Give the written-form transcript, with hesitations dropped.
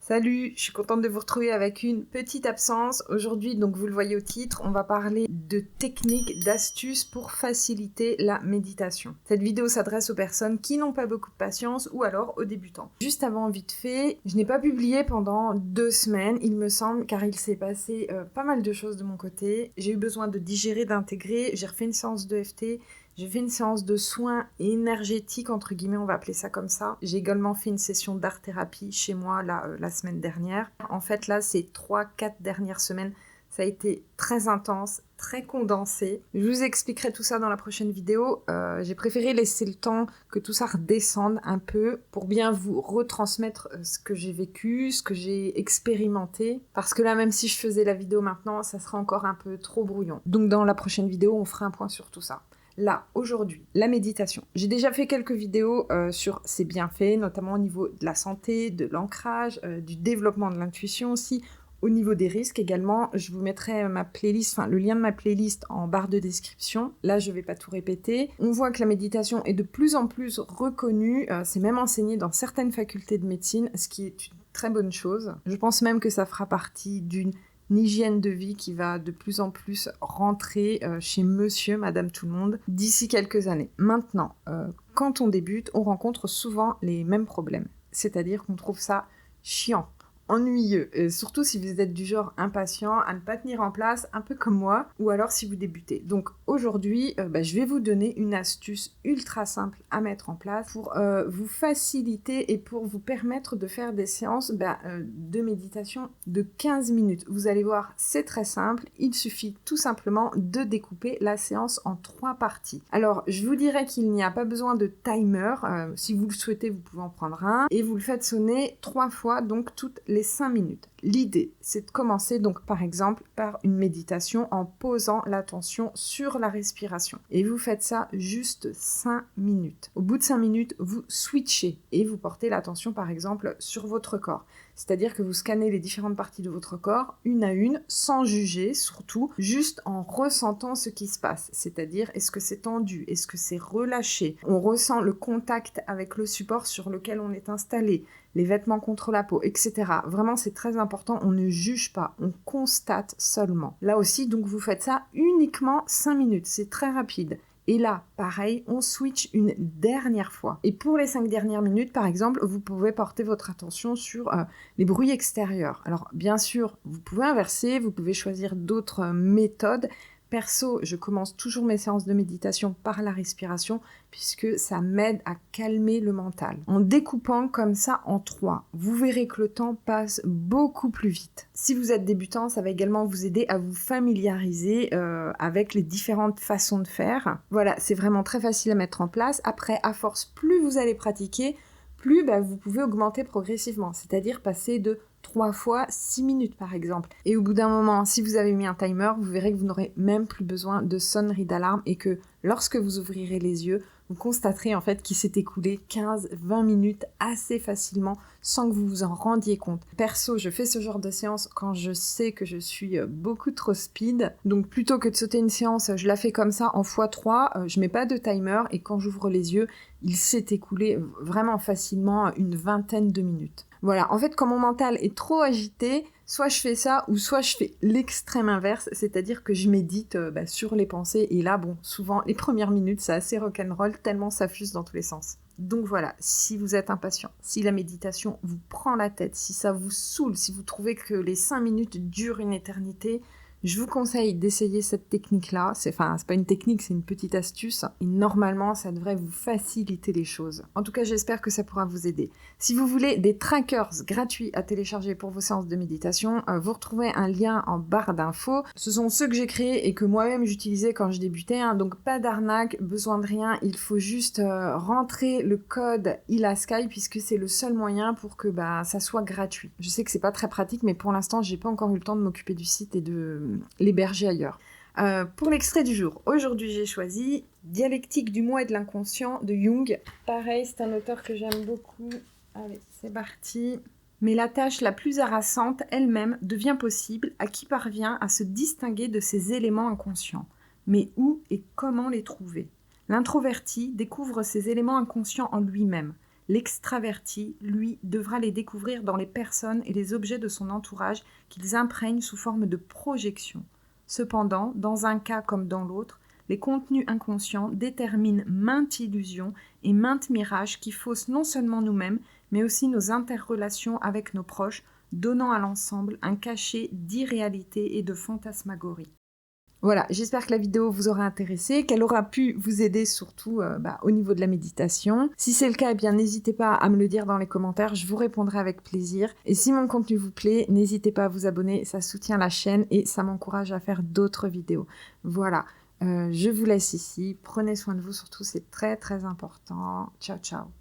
Salut, je suis contente de vous retrouver avec une petite absence. Aujourd'hui, donc vous le voyez au titre, on va parler de techniques, d'astuces pour faciliter la méditation. Cette vidéo s'adresse aux personnes qui n'ont pas beaucoup de patience ou alors aux débutants. Juste avant, vite fait, je n'ai pas publié pendant 2 semaines, il me semble, car il s'est passé pas mal de choses de mon côté. J'ai eu besoin de digérer, d'intégrer, j'ai refait une séance d'EFT. J'ai fait une séance de soins énergétiques, entre guillemets, on va appeler ça comme ça. J'ai également fait une session d'art-thérapie chez moi la semaine dernière. En fait, là, ces 3-4 dernières semaines, ça a été très intense, très condensé. Je vous expliquerai tout ça dans la prochaine vidéo. J'ai préféré laisser le temps que tout ça redescende un peu pour bien vous retransmettre ce que j'ai vécu, ce que j'ai expérimenté. Parce que là, même si je faisais la vidéo maintenant, ça sera encore un peu trop brouillon. Donc dans la prochaine vidéo, on fera un point sur tout ça. Là, aujourd'hui, la méditation. J'ai déjà fait quelques vidéos sur ses bienfaits, notamment au niveau de la santé, de l'ancrage, du développement de l'intuition aussi, au niveau des risques également. Je vous mettrai ma playlist, le lien de ma playlist en barre de description. Là, je ne vais pas tout répéter. On voit que la méditation est de plus en plus reconnue. C'est même enseigné dans certaines facultés de médecine, ce qui est une très bonne chose. Je pense même que ça fera partie d'une hygiène de vie qui va de plus en plus rentrer chez monsieur, madame, tout le monde d'ici quelques années. Maintenant, quand on débute, on rencontre souvent les mêmes problèmes. C'est-à-dire qu'on trouve ça chiant, ennuyeux, surtout si vous êtes du genre impatient, à ne pas tenir en place, un peu comme moi, ou alors si vous débutez. Donc aujourd'hui, je vais vous donner une astuce ultra simple à mettre en place pour vous faciliter et pour vous permettre de faire des séances de méditation de 15 minutes. Vous allez voir, c'est très simple, il suffit tout simplement de découper la séance en 3 parties. Alors, je vous dirais qu'il n'y a pas besoin de timer, si vous le souhaitez, vous pouvez en prendre un, et vous le faites sonner 3 fois, donc toutes les 5 minutes. L'idée, c'est de commencer donc par exemple par une méditation en posant l'attention sur la respiration. Et vous faites ça juste 5 minutes. Au bout de 5 minutes, vous switchez et vous portez l'attention par exemple sur votre corps. C'est-à-dire que vous scannez les différentes parties de votre corps, une à une, sans juger surtout, juste en ressentant ce qui se passe. C'est-à-dire, est-ce que c'est tendu? Est-ce que c'est relâché? On ressent le contact avec le support sur lequel on est installé, les vêtements contre la peau, etc. Vraiment, c'est très important, on ne juge pas, on constate seulement. Là aussi, donc, vous faites ça uniquement 5 minutes, c'est très rapide. Et là, pareil, on switch une dernière fois. Et pour les 5 dernières minutes, par exemple, vous pouvez porter votre attention sur les bruits extérieurs. Alors, bien sûr, vous pouvez inverser, vous pouvez choisir d'autres méthodes. Perso, je commence toujours mes séances de méditation par la respiration puisque ça m'aide à calmer le mental. En découpant comme ça en 3, vous verrez que le temps passe beaucoup plus vite. Si vous êtes débutant, ça va également vous aider à vous familiariser avec les différentes façons de faire. Voilà, c'est vraiment très facile à mettre en place. Après, à force, plus vous allez pratiquer, plus vous pouvez augmenter progressivement, c'est-à-dire passer de 3 fois 6 minutes par exemple. Et au bout d'un moment, si vous avez mis un timer, vous verrez que vous n'aurez même plus besoin de sonnerie d'alarme et que lorsque vous ouvrirez les yeux, vous constaterez en fait qu'il s'est écoulé 15-20 minutes assez facilement sans que vous vous en rendiez compte. Perso, je fais ce genre de séance quand je sais que je suis beaucoup trop speed. Donc plutôt que de sauter une séance, je la fais comme ça en x3, je mets pas de timer et quand j'ouvre les yeux, il s'est écoulé vraiment facilement une vingtaine de minutes. Voilà, en fait, quand mon mental est trop agité, soit je fais ça, ou soit je fais l'extrême inverse, c'est-à-dire que je médite sur les pensées, et là, souvent, les premières minutes, c'est assez rock'n'roll, tellement ça fuse dans tous les sens. Donc voilà, si vous êtes impatient, si la méditation vous prend la tête, si ça vous saoule, si vous trouvez que les 5 minutes durent une éternité, je vous conseille d'essayer cette technique-là. C'est pas une technique, c'est une petite astuce. Et normalement, ça devrait vous faciliter les choses. En tout cas, j'espère que ça pourra vous aider. Si vous voulez des trackers gratuits à télécharger pour vos séances de méditation, vous retrouvez un lien en barre d'infos. Ce sont ceux que j'ai créés et que moi-même j'utilisais quand je débutais. Donc pas d'arnaque, besoin de rien. Il faut juste rentrer le code ILASKY puisque c'est le seul moyen pour que ça soit gratuit. Je sais que c'est pas très pratique, mais pour l'instant, j'ai pas encore eu le temps de m'occuper du site et de l'héberger ailleurs. Pour l'extrait du jour, aujourd'hui j'ai choisi Dialectique du moi et de l'inconscient de Jung. Pareil, c'est un auteur que j'aime beaucoup. Allez, c'est parti. Mais la tâche la plus harassante elle-même devient possible à qui parvient à se distinguer de ces éléments inconscients. Mais où et comment les trouver? L'introverti découvre ces éléments inconscients en lui-même. L'extraverti, lui, devra les découvrir dans les personnes et les objets de son entourage qu'ils imprègnent sous forme de projection. Cependant, dans un cas comme dans l'autre, les contenus inconscients déterminent maintes illusions et maintes mirages qui faussent non seulement nous-mêmes, mais aussi nos interrelations avec nos proches, donnant à l'ensemble un cachet d'irréalité et de fantasmagorie. Voilà, j'espère que la vidéo vous aura intéressé, qu'elle aura pu vous aider surtout au niveau de la méditation. Si c'est le cas, eh bien n'hésitez pas à me le dire dans les commentaires, je vous répondrai avec plaisir. Et si mon contenu vous plaît, n'hésitez pas à vous abonner, ça soutient la chaîne et ça m'encourage à faire d'autres vidéos. Voilà, je vous laisse ici, prenez soin de vous surtout, c'est très très important. Ciao ciao.